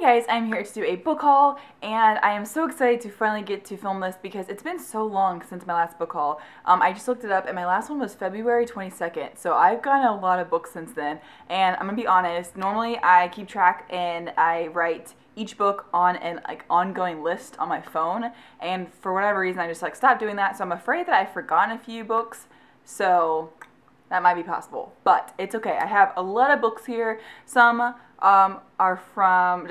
guys, I'm here to do a book haul, and I am so excited to finally get to film this because it's been so long since my last book haul. I just looked it up and my last one was February 22nd, so I've gotten a lot of books since then, and I'm gonna be honest, normally I keep track and I write each book on an ongoing list on my phone, and for whatever reason I just stopped doing that, so I'm afraid that I've forgotten a few books, so that might be possible, but it's okay. I have a lot of books here. Some are from,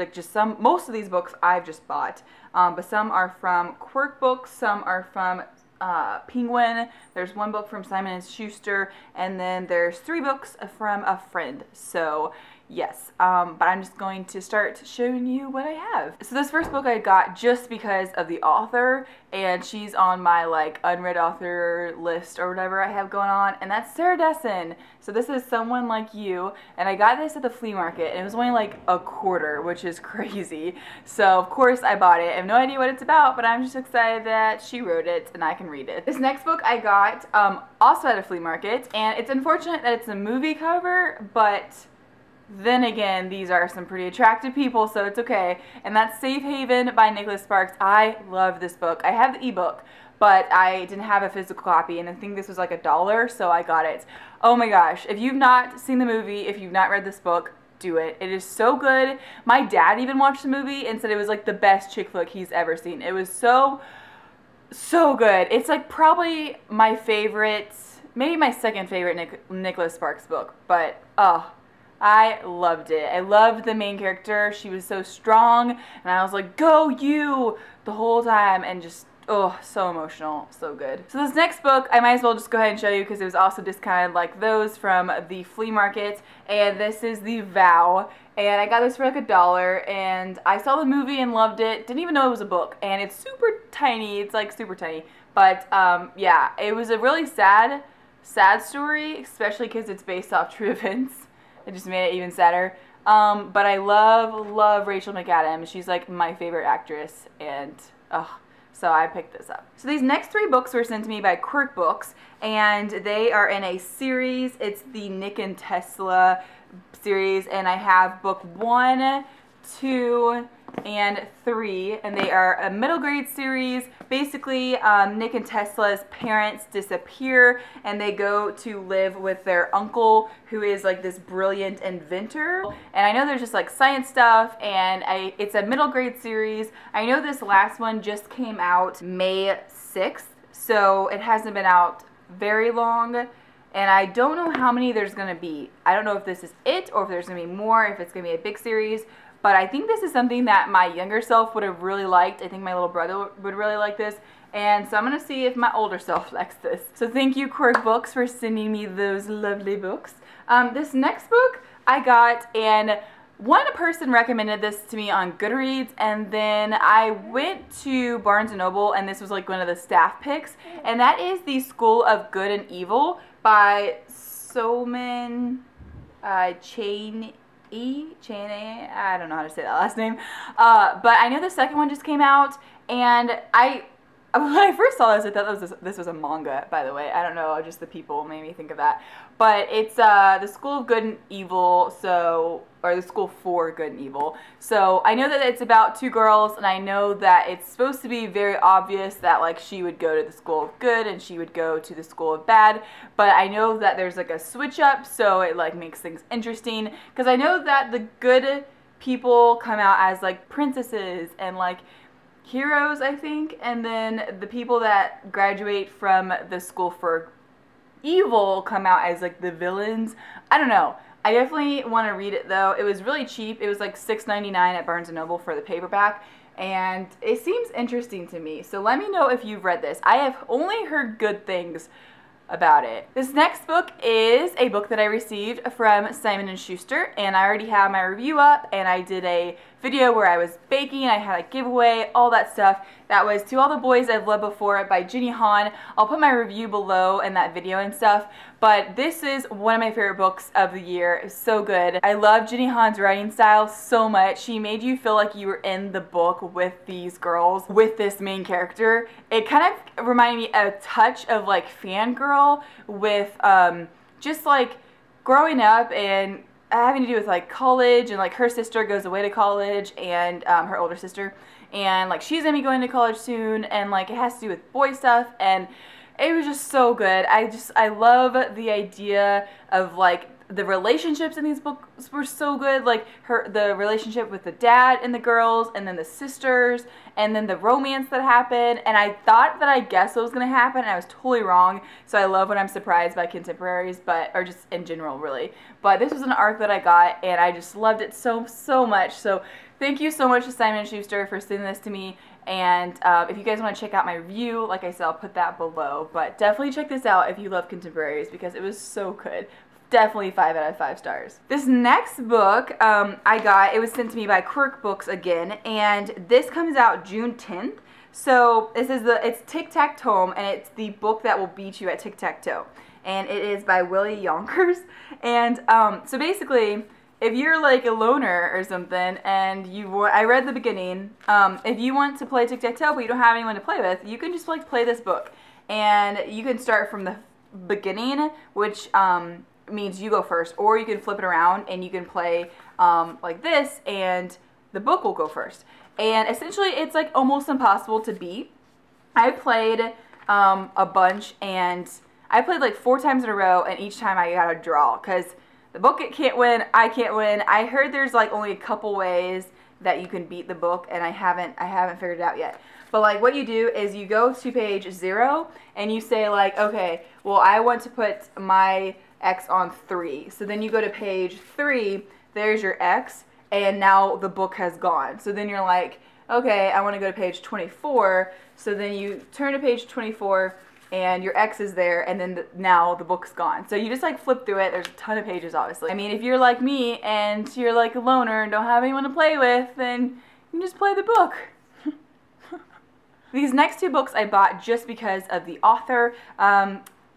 most of these books I've just bought, but some are from Quirk Books, some are from Penguin, there's one book from Simon & Schuster, and then there's 3 books from a friend. So yes, but I'm just going to start showing you what I have. So this first book I got just because of the author, and she's on my unread author list or whatever I have going on, and that's Sarah Dessen. So this is Someone Like You, and I got this at the flea market, and it was only a quarter, which is crazy. So of course I bought it. I have no idea what it's about, but I'm just excited that she wrote it and I can read it. This next book I got also at a flea market, and it's unfortunate that it's a movie cover, but then again, these are some pretty attractive people, so it's okay. And that's Safe Haven by Nicholas Sparks. I love this book. I have the ebook, but I didn't have a physical copy, and I think this was $1, so I got it. Oh my gosh, if you've not seen the movie, if you've not read this book, do it. It is so good. My dad even watched the movie and said it was the best chick flick he's ever seen. It was so good. It's probably my favorite, maybe my second favorite Nicholas Sparks book, but I loved it. I loved the main character. She was so strong, and I was like, go you, the whole time, and just, oh, so emotional, so good. So this next book, I might as well just go ahead and show you because it was also discounted like those from the flea market, and this is The Vow, and I got this for $1, and I saw the movie and loved it. Didn't even know it was a book, and it's super tiny. It's super tiny, but yeah, it was a really sad story, especially because it's based off true events. It just made it even sadder. But I love Rachel McAdams. She's my favorite actress, and so I picked this up. So these next 3 books were sent to me by Quirk Books, and they are in a series. It's the Nick and Tesla series, and I have book 1, 2, and 3, and they are a middle grade series. Basically, Nick and Tesla's parents disappear, and they go to live with their uncle, who is this brilliant inventor. And I know there's just science stuff, and it's a middle grade series. I know this last one just came out May 6th, so it hasn't been out very long. And I don't know how many there's gonna be. I don't know if this is it, or if there's gonna be more, if it's gonna be a big series. But I think this is something that my younger self would have really liked. I think my little brother would really like this. And so I'm going to see if my older self likes this. So thank you, Quirk Books, for sending me those lovely books. This next book I got, and one person recommended this to me on GOODREADS, and then I went to Barnes & Noble, and this was one of the staff picks. And that is The School of Good and Evil by Soman Chaney. I don't know how to say that last name, but I know the second one just came out, and when I first saw this, I thought this was a manga, by the way. I don't know, just the people made me think of that. But it's The School of Good and Evil, or The School for Good and Evil. So I know that it's about 2 girls, and I know that it's supposed to be very obvious that she would go to the School of Good and she would go to the School of Bad. But I know that there's a switch up, so it makes things interesting. Because I know that the good people come out as princesses and heroes, I think, and then the people that graduate from the School for Evil come out as the villains. I don't know. I definitely want to read it though. It was really cheap. It was $6.99 at Barnes & Noble for the paperback, and it seems interesting to me. So let me know if you've read this. I have only heard good things about it. This next book is a book that I received from Simon & Schuster, and I already have my review up, and I did a video where I was baking, I had a giveaway, all that stuff. That was To All the Boys I've Loved Before by Jenny Han. I'll put my review below in that video and stuff, but this is one of my favorite books of the year. It's so good. I love Jenny Han's writing style so much. She made you feel like you were in the book with these girls, with this main character. It kind of reminded me a touch of Fangirl, with just growing up and having to do with like college, and like her sister goes away to college, and her older sister, and like she's gonna be going to college soon, and like it has to do with boy stuff, and it was just so good. I love the idea of like the relationships in these books were so good. Like the relationship with the dad and the girls, and then the sisters, and then the romance that happened. And I thought that I guessed what was going to happen, and I was totally wrong. So I love when I'm surprised by contemporaries, or just in general, really. But this was an arc that I got, and I just loved it so much. So thank you so much to Simon & Schuster for sending this to me. And if you guys want to check out my review, like I said, I'll put that below. But definitely check this out if you love contemporaries, because it was so good. Definitely 5 out of 5 stars. This next book it was sent to me by Quirk Books again, and this comes out June 10th. So it's Tic-Tac-Toe, and it's the book that will beat you at tic-tac-toe. And it is by Willie Yonkers. And so basically, if you're like a loner or something, and I read the beginning, if you want to play tic-tac-toe but you don't have anyone to play with, you can just like play this book. And you can start from the beginning, which means you go first, or you can flip it around and you can play like this, and the book will go first. And essentially it's like almost impossible to beat. I played a bunch, and I played like 4 times in a row, and each time I got a draw, because the book can't win, I can't win. I heard there's like only a couple ways that you can beat the book, and I haven't figured it out yet. But like what you do is you go to page 0 and you say like, okay, well I want to put my X on 3. So then you go to page 3, there's your X, and now the book has gone. So then you're like, okay, I want to go to page 24. So then you turn to page 24 and your X is there, and then now the book's gone. So you just like flip through it. There's a ton of pages, obviously. I mean, if you're like me and you're like a loner and don't have anyone to play with, then you can just play the book. These next 2 books I bought just because of the author.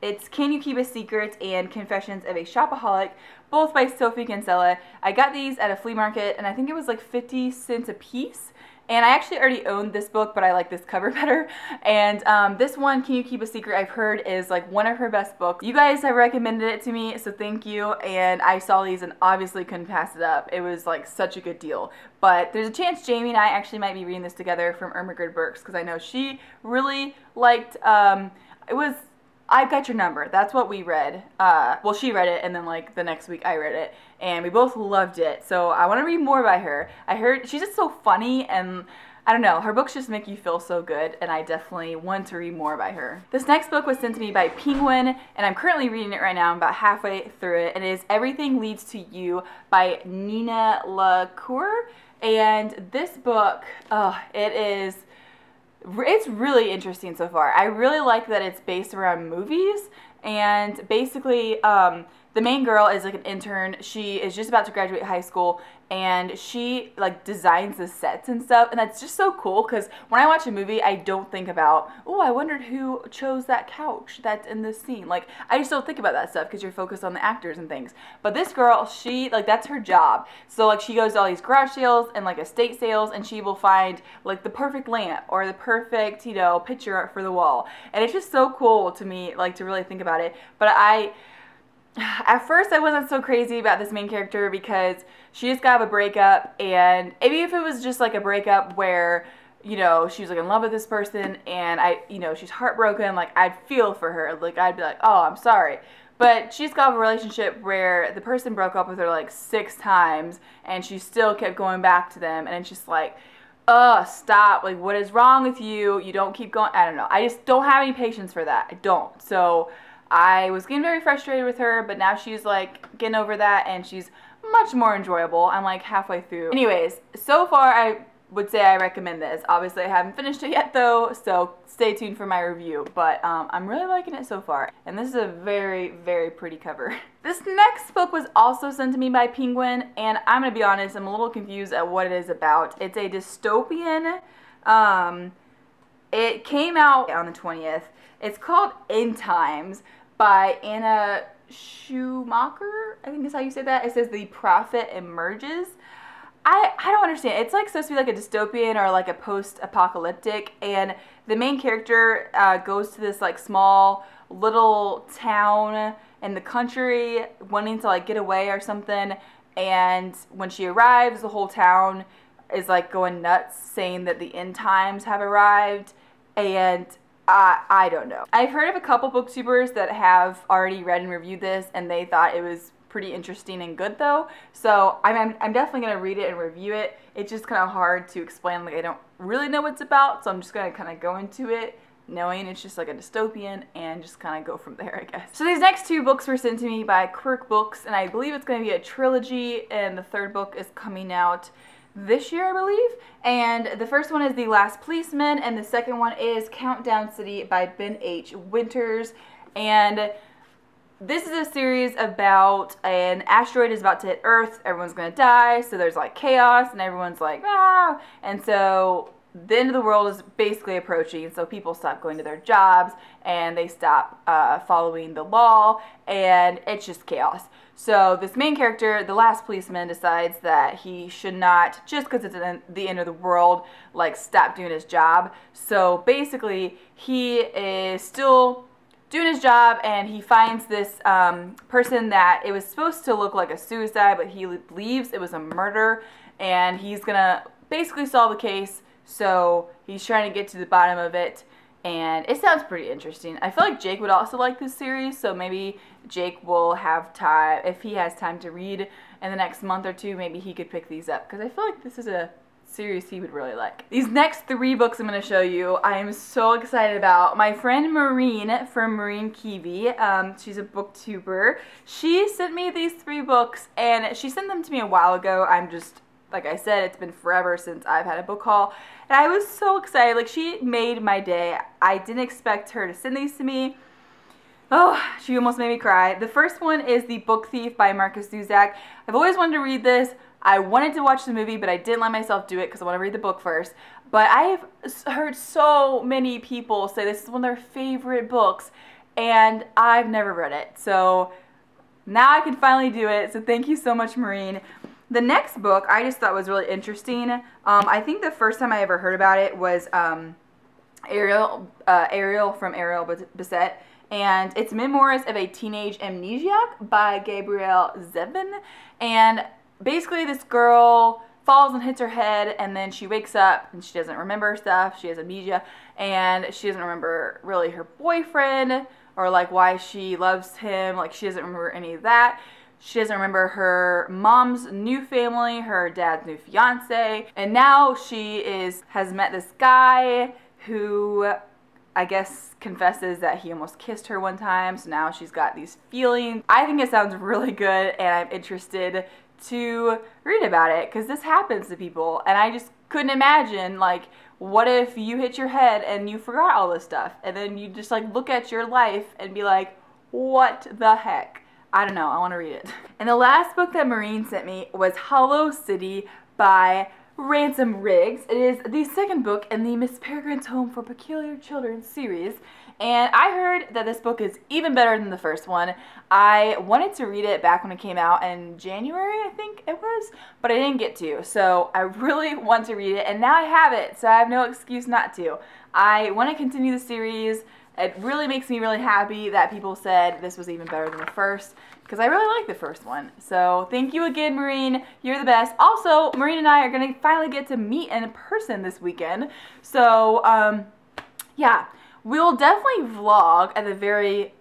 It's Can You Keep a Secret and Confessions of a Shopaholic, both by Sophie Kinsella. I got these at a flea market, and I think it was like 50 cents a piece. And I actually already owned this book, but I like this cover better. And this one, Can You Keep a Secret, I've heard is like one of her best books. You guys have recommended it to me, so thank you. And I saw these and obviously couldn't pass it up. It was like such a good deal. But there's a chance Jamie and I actually might be reading this together from Ermagerd Burks, because I know she really liked, I've Got Your Number. That's what we read. Well, she read it, and then like the next week I read it, and we both loved it. So I want to read more by her. I heard she's just so funny, and I don't know, her books just make you feel so good, and I definitely want to read more by her. This next book was sent to me by Penguin, and I'm currently reading it right now. I'm about halfway through it, and it is Everything Leads to You by Nina LaCour. And this book, it's really interesting so far. I really like that it's based around movies, and basically the main girl is like an intern. She is just about to graduate high school, and she like designs the sets and stuff, and that's just so cool, because when I watch a movie I don't think about, oh, I wondered who chose that couch that's in this scene. Like, I just don't think about that stuff because you're focused on the actors and things. But this girl, she like, that's her job. So like she goes to all these garage sales and like estate sales, and she will find like the perfect lamp or the perfect, you know, picture art for the wall. And it's just so cool to me, like, to really think about it. But at first I wasn't so crazy about this main character, because she just got a breakup, and maybe if it was just like a breakup where, you know, she was like in love with this person, and she's heartbroken, like I'd feel for her, like I'd be like, oh, I'm sorry. But she's got a relationship where the person broke up with her like 6 times, and she still kept going back to them, and it's just like, stop, like what is wrong with you? You don't keep going. I don't know. I just don't have any patience for that. I don't. So I was getting very frustrated with her, but now she's like getting over that, and she's much more enjoyable. I'm like halfway through. Anyways, so far I would say I recommend this. Obviously I haven't finished it yet though, so stay tuned for my review. But I'm really liking it so far. And this is a very, very pretty cover. This next book was also sent to me by Penguin, and I'm gonna be honest, I'm a little confused at what it is about. It's a dystopian. It came out on the 20th. It's called End Times by Anna Schumacher, I think is how you say that. It says The Prophet Emerges. I don't understand. It's like supposed to be like a dystopian or like a post-apocalyptic, and the main character goes to this like small little town in the country wanting to like get away or something, and when she arrives, the whole town is like going nuts, saying that the end times have arrived, and I don't know. I've heard of a couple booktubers that have already read and reviewed this, and they thought it was pretty interesting and good though. So I'm definitely going to read it and review it. It's just kind of hard to explain, like I don't really know what it's about, so I'm just going to kind of go into it knowing it's just like a dystopian and just kind of go from there, I guess. So these next two books were sent to me by Quirk Books, and I believe it's going to be a trilogy, and the third book is coming out this year, I believe. And the first one is The Last Policeman, and the second one is Countdown City by Ben H. Winters. And this is a series about an asteroid is about to hit Earth, everyone's gonna die, so there's like chaos, and everyone's like, ah! And so the end of the world is basically approaching, so people stop going to their jobs, and they stop following the law, and it's just chaos. So this main character, the last policeman, decides that he should not, just because it's the end of the world, like stop doing his job. So basically, he is still doing his job, and he finds this person that it was supposed to look like a suicide, but he believes it was a murder, and he's gonna basically solve the case. So he's trying to get to the bottom of it, and it sounds pretty interesting. I feel like Jake would also like this series, so maybe Jake will have time, if he has time to read in the next month or two, maybe he could pick these up, because I feel like this is a series he would really like. These next three books I'm going to show you, I am so excited about. My friend Maureen from Maureen Kiwi, she's a booktuber, she sent me these three books, and she sent them to me a while ago. I'm just, like I said, it's been forever since I've had a book haul, and I was so excited. Like, she made my day. I didn't expect her to send these to me. Oh, she almost made me cry. The first one is The Book Thief by Marcus Zusak. I've always wanted to read this. I wanted to watch the movie, but I didn't let myself do it because I want to read the book first. But I've heard so many people say this is one of their favorite books, and I've never read it. So now I can finally do it. So thank you so much, Maureen. The next book I just thought was really interesting. I think the first time I ever heard about it was Ariel from Ariel Bissett. And it's Memoirs of a Teenage Amnesiac by Gabrielle Zevin. And basically this girl falls and hits her head, and then she wakes up and she doesn't remember stuff. She has amnesia, and she doesn't remember really her boyfriend or like why she loves him. Like, she doesn't remember any of that. She doesn't remember her mom's new family, her dad's new fiance, and now she has met this guy who I guess confesses that he almost kissed her one time, so now she's got these feelings. I think it sounds really good, and I'm interested to read about it, because this happens to people, and I just couldn't imagine, like, what if you hit your head and you forgot all this stuff, and then you just like look at your life and be like, what the heck? I don't know, I want to read it. And the last book that Maureen sent me was Hollow City by Ransom Riggs. It is the second book in the Miss Peregrine's Home for Peculiar Children series, and I heard that this book is even better than the first one. I wanted to read it back when it came out in January, I think it was, but I didn't get to, so I really want to read it, and now I have it, so I have no excuse not to. I want to continue the series. It really makes me really happy that people said this was even better than the first, because I really like the first one. So thank you again, Maureen. You're the best. Also, Maureen and I are going to finally get to meet in person this weekend. So, yeah, we'll definitely vlog at the very,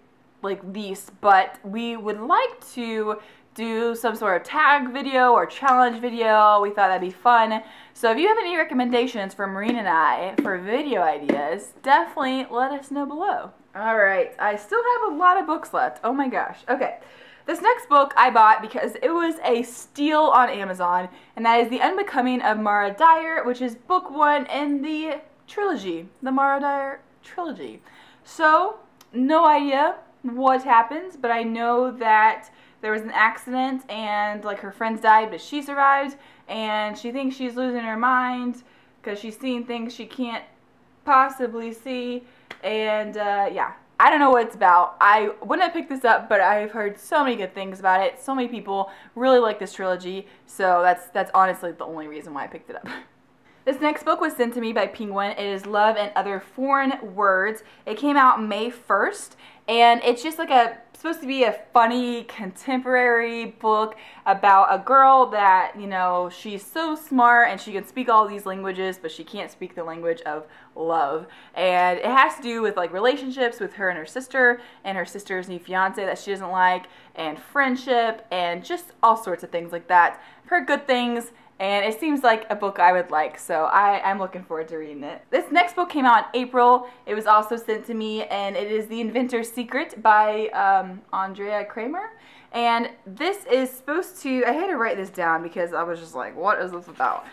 least, but we would like to do some sort of tag video or challenge video. We thought that'd be fun. So if you have any recommendations for Maureen and I for video ideas, definitely let us know below. Alright, I still have a lot of books left. Oh my gosh. Okay. This next book I bought because it was a steal on Amazon, and that is The Unbecoming of Mara Dyer, which is book 1 in the trilogy, the Mara Dyer trilogy. So, no idea what happens, but I know that there was an accident and her friends died, but she survived, and she thinks she's losing her mind because she's seeing things she can't possibly see, and yeah, I don't know what it's about. I wouldn't have picked this up, but I've heard so many good things about it. So many people really like this trilogy, so that's honestly the only reason why I picked it up. This next book was sent to me by Penguin. It is Love and Other Foreign Words. It came out May 1st, and it's just like supposed to be a funny contemporary book about a girl that, you know, she's so smart and she can speak all these languages, but she can't speak the language of love. And it has to do with like relationships with her and her sister's new fiance that she doesn't like, and friendship, and just all sorts of things like that. I've heard good things, and it seems like a book I would like, so I'm looking forward to reading it. This next book came out in April. It was also sent to me, and it is The Inventor's Secret by Andrea Kramer. And this is supposed to, I had to write this down because I was just like, what is this about?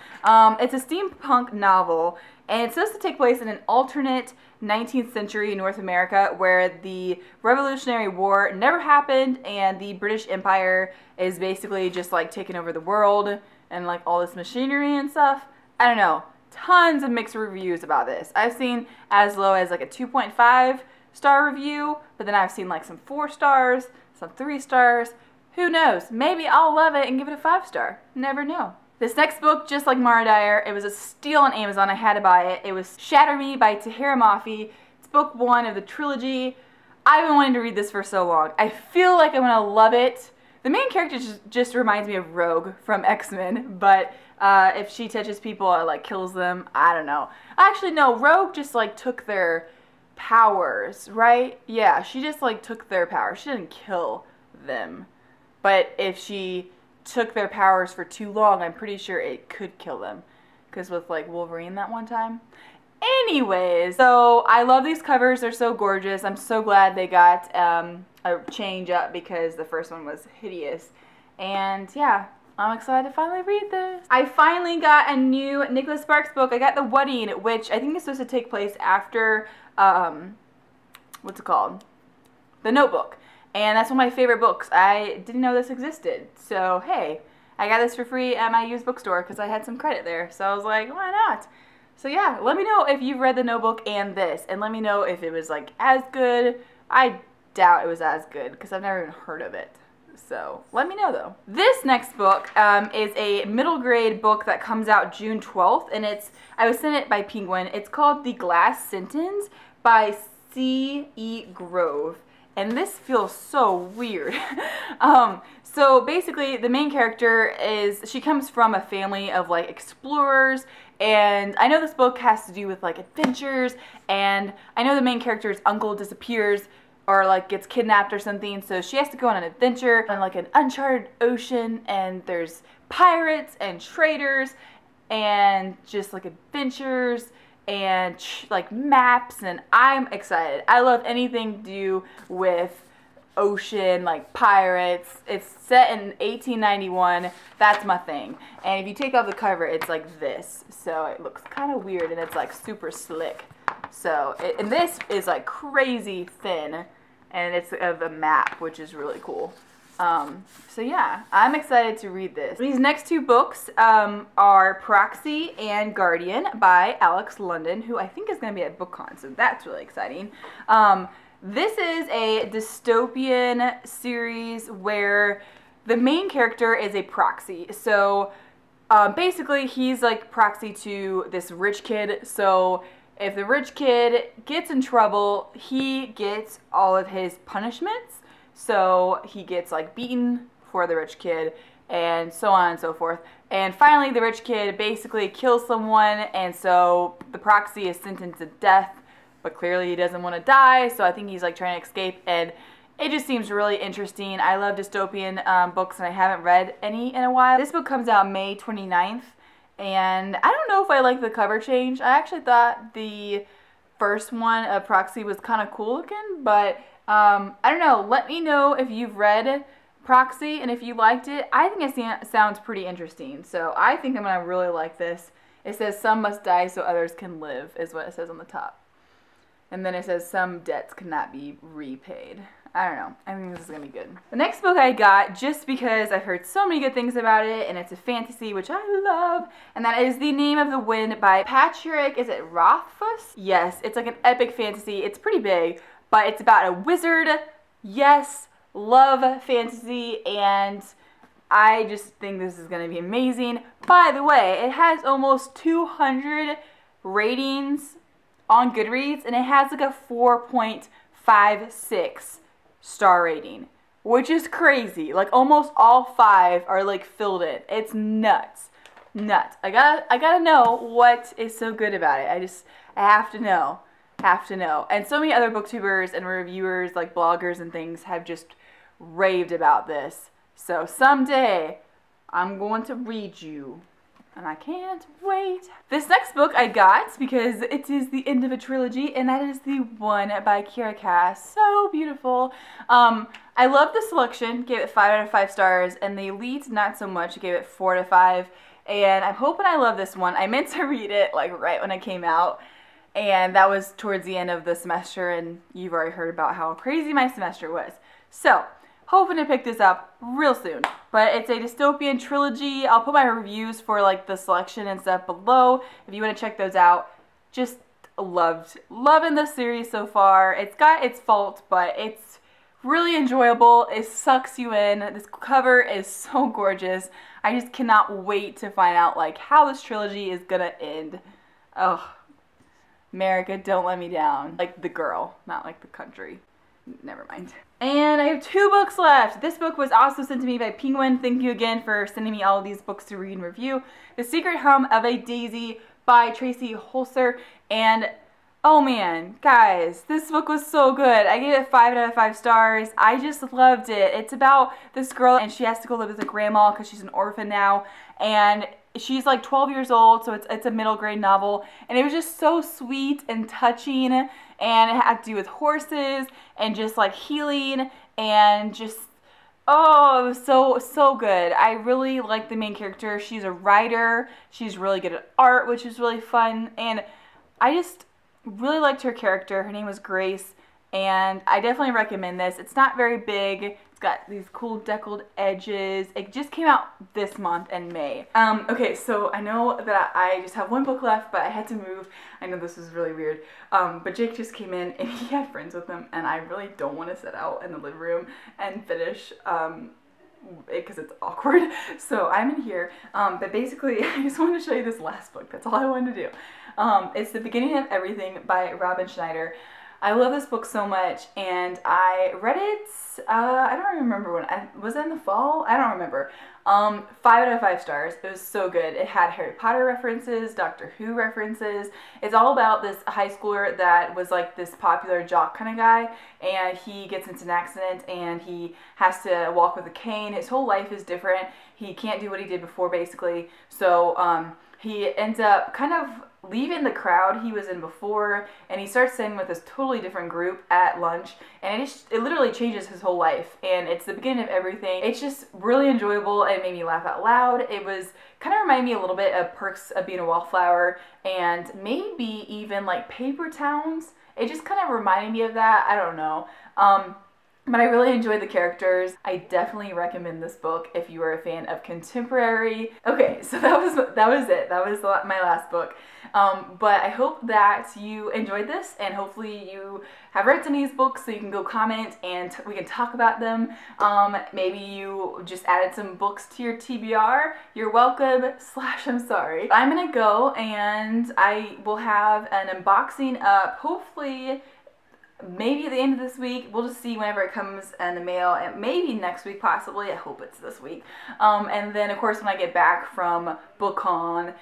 It's a steampunk novel, and it's supposed to take place in an alternate 19th century North America where the Revolutionary War never happened and the British Empire is basically just like taking over the world and like all this machinery and stuff. I don't know. Tons of mixed reviews about this. I've seen as low as like a 2.5 star review, but then I've seen like some 4 stars, some 3 stars. Who knows? Maybe I'll love it and give it a 5 star. Never know. This next book, just like Mara Dyer, it was a steal on Amazon. I had to buy it. It was Shatter Me by Tahereh Mafi. It's book 1 of the trilogy. I've been wanting to read this for so long. I feel like I'm going to love it. The main character just reminds me of Rogue from X-Men, but if she touches people or like kills them, I don't know. Actually, no, Rogue just like took their powers, right? Yeah, she just like took their powers. She didn't kill them. But if she took their powers for too long, I'm pretty sure it could kill them. Because with like Wolverine that one time. Anyways, so I love these covers. They're so gorgeous. I'm so glad they got a change up because the first one was hideous. And yeah, I'm excited to finally read this. I finally got a new Nicholas Sparks book. I got The Wedding, which I think is supposed to take place after, what's it called? The Notebook. And that's one of my favorite books. I didn't know this existed. So, hey, I got this for free at my used bookstore because I had some credit there. So I was like, why not? So yeah, let me know if you've read The Notebook and this. And let me know if it was like as good. I doubt it was as good because I've never even heard of it. So let me know though. This next book is a middle grade book that comes out June 12th. And I was sent it by Penguin. It's called The Glass Sentence by C.E. Grove. And this feels so weird. So basically the main character she comes from a family of like explorers, and I know this book has to do with like adventures, and I know the main character's uncle disappears or like gets kidnapped or something, so she has to go on an adventure on like an uncharted ocean, and there's pirates and traders and just like adventures and like maps, and I'm excited. I love anything to do with ocean, like pirates. It's set in 1891. That's my thing. And if you take off the cover, it's like this. So it looks kind of weird, and it's like super slick. So, and this is like crazy thin, and it's of a map, which is really cool. So yeah, I'm excited to read this. These next 2 books are Proxy and Guardian by Alex London, who I think is going to be at BookCon, so that's really exciting. This is a dystopian series where the main character is a proxy. So basically he's like proxy to this rich kid, so if the rich kid gets in trouble, he gets all of his punishments. So he gets like beaten for the rich kid and so on and so forth. And finally the rich kid basically kills someone, and so the proxy is sentenced to death, but clearly he doesn't want to die, so I think he's like trying to escape, and it just seems really interesting. I love dystopian books, and I haven't read any in a while. This book comes out May 29th, and I don't know if I like the cover change. I actually thought the first one of Proxy was kind of cool looking, but I don't know. Let me know if you've read Proxy and if you liked it. I think it sounds pretty interesting, so I think I'm going to really like this. It says, "Some must die so others can live," is what it says on the top. And then it says, "Some debts cannot be repaid." I don't know. I think this is going to be good. The next book I got, just because I've heard so many good things about it, and it's a fantasy, which I love, and that is The Name of the Wind by Patrick, is it Rothfuss? Yes, it's like an epic fantasy. It's pretty big, but it's about a wizard. Yes, love fantasy, and I just think this is going to be amazing. By the way, it has almost 200 ratings on Goodreads, and it has like a 4.56 star rating, which is crazy. Like almost all 5 are like filled in. It's nuts. Nuts. I gotta know what is so good about it. I have to know. Have to know. And so many other booktubers and reviewers, like bloggers and things, have just raved about this. So someday I'm going to read you, and I can't wait. This next book I got because it is the end of a trilogy, and that is the one by Kira Cass. So beautiful. I love the selection. Gave it 5 out of 5 stars, and the leads not so much. Gave it 4 to 5. And I'm hoping I love this one. I meant to read it like right when it came out, and that was towards the end of the semester, and you've already heard about how crazy my semester was. So hoping to pick this up real soon. But it's a dystopian trilogy. I'll put my reviews for like the selection and stuff below if you want to check those out. Just loving this series so far. It's got its faults, but it's really enjoyable. It sucks you in. This cover is so gorgeous. I just cannot wait to find out like how this trilogy is gonna end. Oh, America, don't let me down. Like the girl, not like the country. Never mind. And I have 2 books left. This book was also sent to me by Penguin. Thank you again for sending me all of these books to read and review. The Secret Home of a Daisy by Tracy Holzer. And oh man, guys, this book was so good. I gave it 5 out of 5 stars. I just loved it. It's about this girl, and she has to go live with her grandma because she's an orphan now. And she's like 12 years old, so it's a middle grade novel. And it was just so sweet and touching. And it had to do with horses and just like healing and just, oh, it was so good. I really like the main character. She's a writer. She's really good at art, which is really fun. And I just really liked her character. Her name was Grace. And I definitely recommend this. It's not very big. It's got these cool deckled edges. It just came out this month in May. Okay, so I know that I just have 1 book left, but I had to move. I know this is really weird. But Jake just came in and he had friends with him, and I really don't want to sit out in the living room and finish because it's awkward. So I'm in here. But basically, I just wanted to show you this last book. That's all I wanted to do. It's The Beginning of Everything by Robin Schneider. I love this book so much, and I read it, I don't remember when, was it in the fall? I don't remember. 5 out of 5 stars. It was so good. It had Harry Potter references, Doctor Who references. It's all about this high schooler that was like this popular jock kind of guy, and he gets into an accident, and he has to walk with a cane. His whole life is different. He can't do what he did before, basically. So he ends up kind of leaving the crowd he was in before, and he starts sitting with this totally different group at lunch, and it literally changes his whole life, and it's the beginning of everything. It's just really enjoyable, and it made me laugh out loud. It was kind of reminded me a little bit of Perks of Being a Wallflower, and maybe even like Paper Towns. It just kind of reminded me of that. I don't know. But I really enjoyed the characters. I definitely recommend this book if you are a fan of contemporary. Okay, so that was it. That was my last book. But I hope that you enjoyed this, and hopefully you have read some of these books so you can go comment and we can talk about them. Maybe you just added some books to your TBR. You're welcome / I'm sorry. I'm gonna go, and I will have an unboxing up hopefully maybe at the end of this week. We'll just see whenever it comes in the mail, and maybe next week possibly. I hope it's this week. And then of course when I get back from BookCon,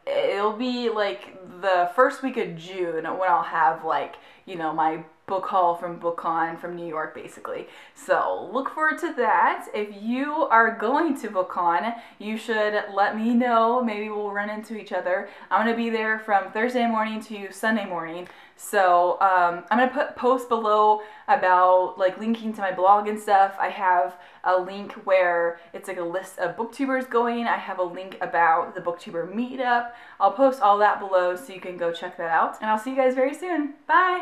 it'll be like the first week of June when I'll have like, you know, my book haul from BookCon from New York basically. So look forward to that. If you are going to BookCon, you should let me know. Maybe we'll run into each other. I'm going to be there from Thursday morning to Sunday morning. So I'm going to post below about like linking to my blog and stuff. I have a link where it's like a list of booktubers going. I have a link about the booktuber meetup. I'll post all that below so you can go check that out. And I'll see you guys very soon. Bye!